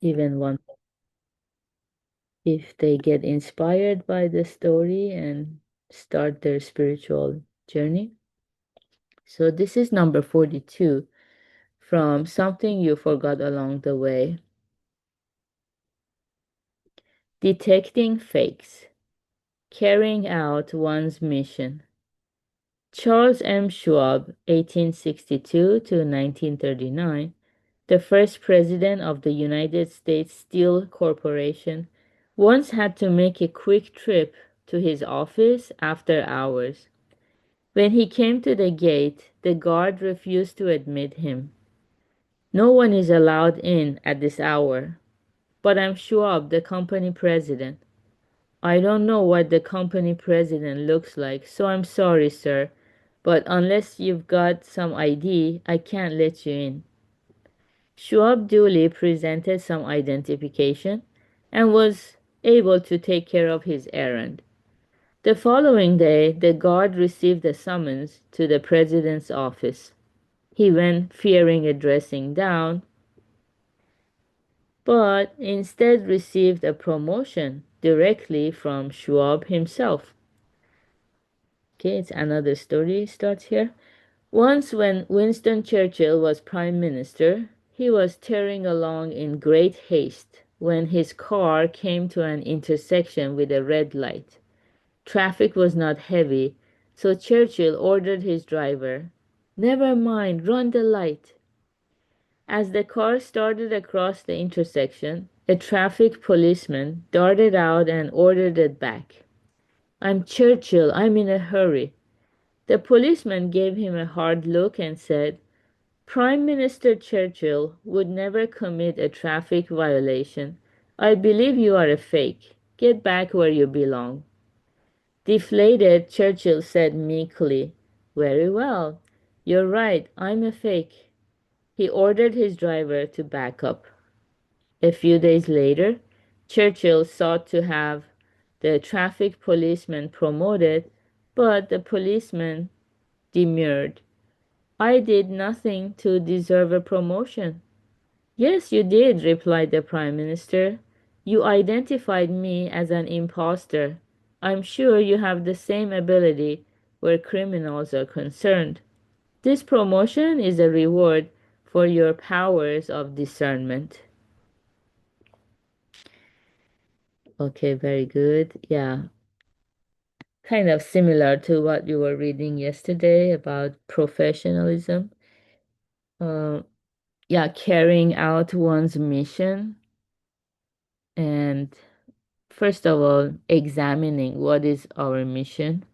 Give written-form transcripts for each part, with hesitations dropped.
even one if they get inspired by the story and start their spiritual journey. So this is number 42 from Something You Forgot Along the Way. Detecting fakes, carrying out one's mission. Charles M. Schwab, 1862 to 1939, the first president of the United States Steel Corporation, once had to make a quick trip to his office after hours. When he came to the gate, the guard refused to admit him. No one is allowed in at this hour. But I'm Schwab, the company president. I don't know what the company president looks like, so I'm sorry, sir. But unless you've got some ID, I can't let you in. Schwab duly presented some identification and was able to take care of his errand. The following day, the guard received a summons to the president's office. He went fearing a dressing down, but instead received a promotion directly from Schwab himself. Okay, it's another story starts here. Once, when Winston Churchill was Prime Minister, he was tearing along in great haste when his car came to an intersection with a red light. Traffic was not heavy, so Churchill ordered his driver, "Never mind, run the light." As the car started across the intersection, a traffic policeman darted out and ordered it back. "I'm Churchill, I'm in a hurry." The policeman gave him a hard look and said, "Prime Minister Churchill would never commit a traffic violation. I believe you are a fake. Get back where you belong." Deflated, Churchill said meekly, "Very well. You're right, I'm a fake." He ordered his driver to back up. A few days later, Churchill sought to have the traffic policeman promoted, but the policeman demurred. "I did nothing to deserve a promotion." "Yes, you did," replied the Prime Minister. "You identified me as an impostor. I'm sure you have the same ability where criminals are concerned. This promotion is a reward for your powers of discernment." Okay, very good. Yeah, kind of similar to what you were reading yesterday about professionalism. Uh, yeah, carrying out one's mission and first of all, examining what is our mission.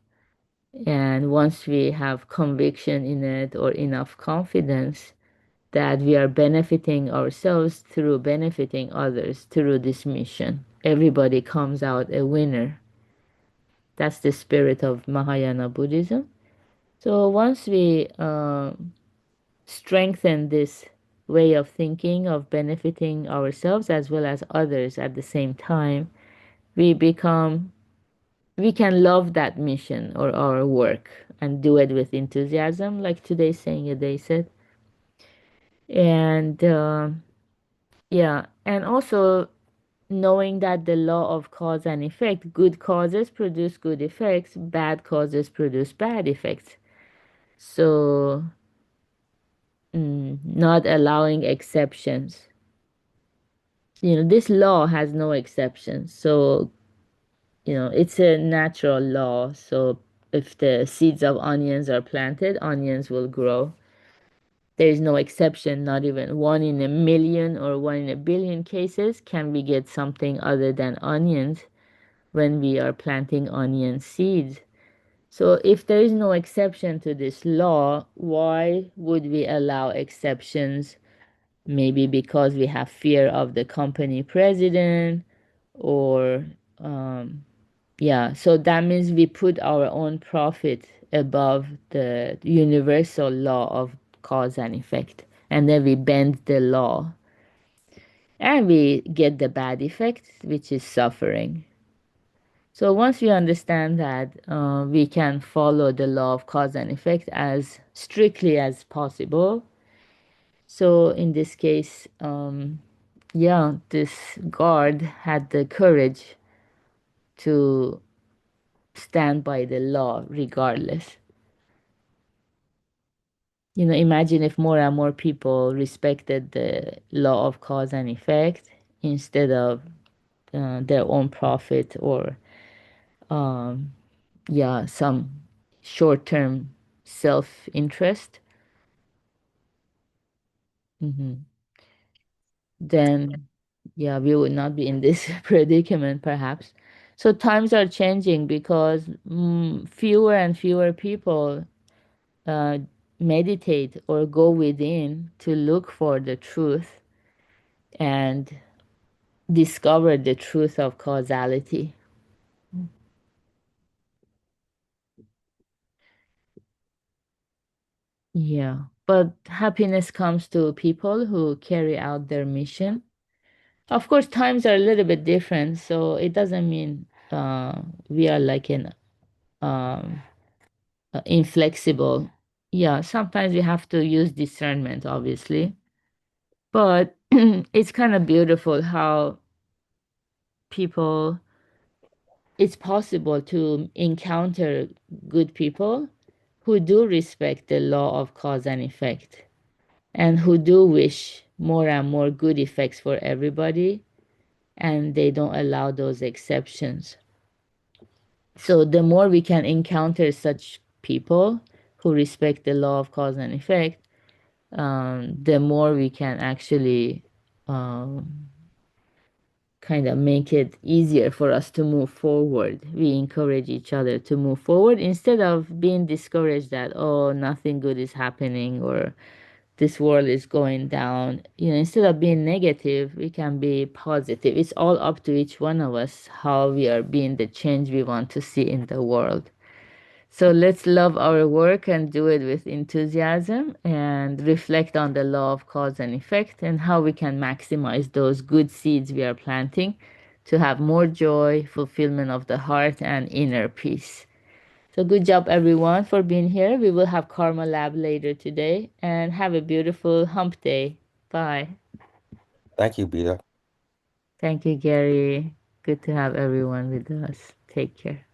And once we have conviction in it or enough confidence that we are benefiting ourselves through benefiting others through this mission, everybody comes out a winner. That's the spirit of Mahayana Buddhism. So once we strengthen this way of thinking of benefiting ourselves as well as others at the same time, we become we can love that mission or our work and do it with enthusiasm, like today's saying a day said. And yeah, and also knowing that the law of cause and effect, good causes produce good effects, bad causes produce bad effects. So, not allowing exceptions. This law has no exceptions. So, it's a natural law. So, if the seeds of onions are planted, onions will grow. There is no exception, not even one in a million or one in a billion cases can we get something other than onions when we are planting onion seeds. So if there is no exception to this law, why would we allow exceptions? Maybe because we have fear of the company president or yeah, so that means we put our own profit above the universal law of cause and effect. And then we bend the law and we get the bad effect, which is suffering. So once we understand that we can follow the law of cause and effect as strictly as possible. So in this case, yeah, this guard had the courage to stand by the law regardless. Imagine if more and more people respected the law of cause and effect instead of their own profit or, um, yeah, some short-term self-interest. hmm Then, yeah, we would not be in this predicament, perhaps. So times are changing because fewer and fewer people uh, meditate or go within to look for the truth and discover the truth of causality. Yeah. But happiness comes to people who carry out their mission. Of course, times are a little bit different, so it doesn't mean we are like an um, inflexible. Yeah, sometimes we have to use discernment, obviously. But it's kind of beautiful how people, it's possible to encounter good people who do respect the law of cause and effect and who do wish more and more good effects for everybody, and they don't allow those exceptions. So the more we can encounter such people who respect the law of cause and effect, the more we can actually um, kind of make it easier for us to move forward. We encourage each other to move forward instead of being discouraged that, oh, nothing good is happening or this world is going down. Instead of being negative, we can be positive. It's all up to each one of us how we are being the change we want to see in the world. So let's love our work and do it with enthusiasm and reflect on the law of cause and effect and how we can maximize those good seeds we are planting to have more joy, fulfillment of the heart, and inner peace. So good job everyone for being here. We will have Karma Lab later today and have a beautiful hump day. Bye. Thank you, Beta. Thank you, Gary. Good to have everyone with us. Take care.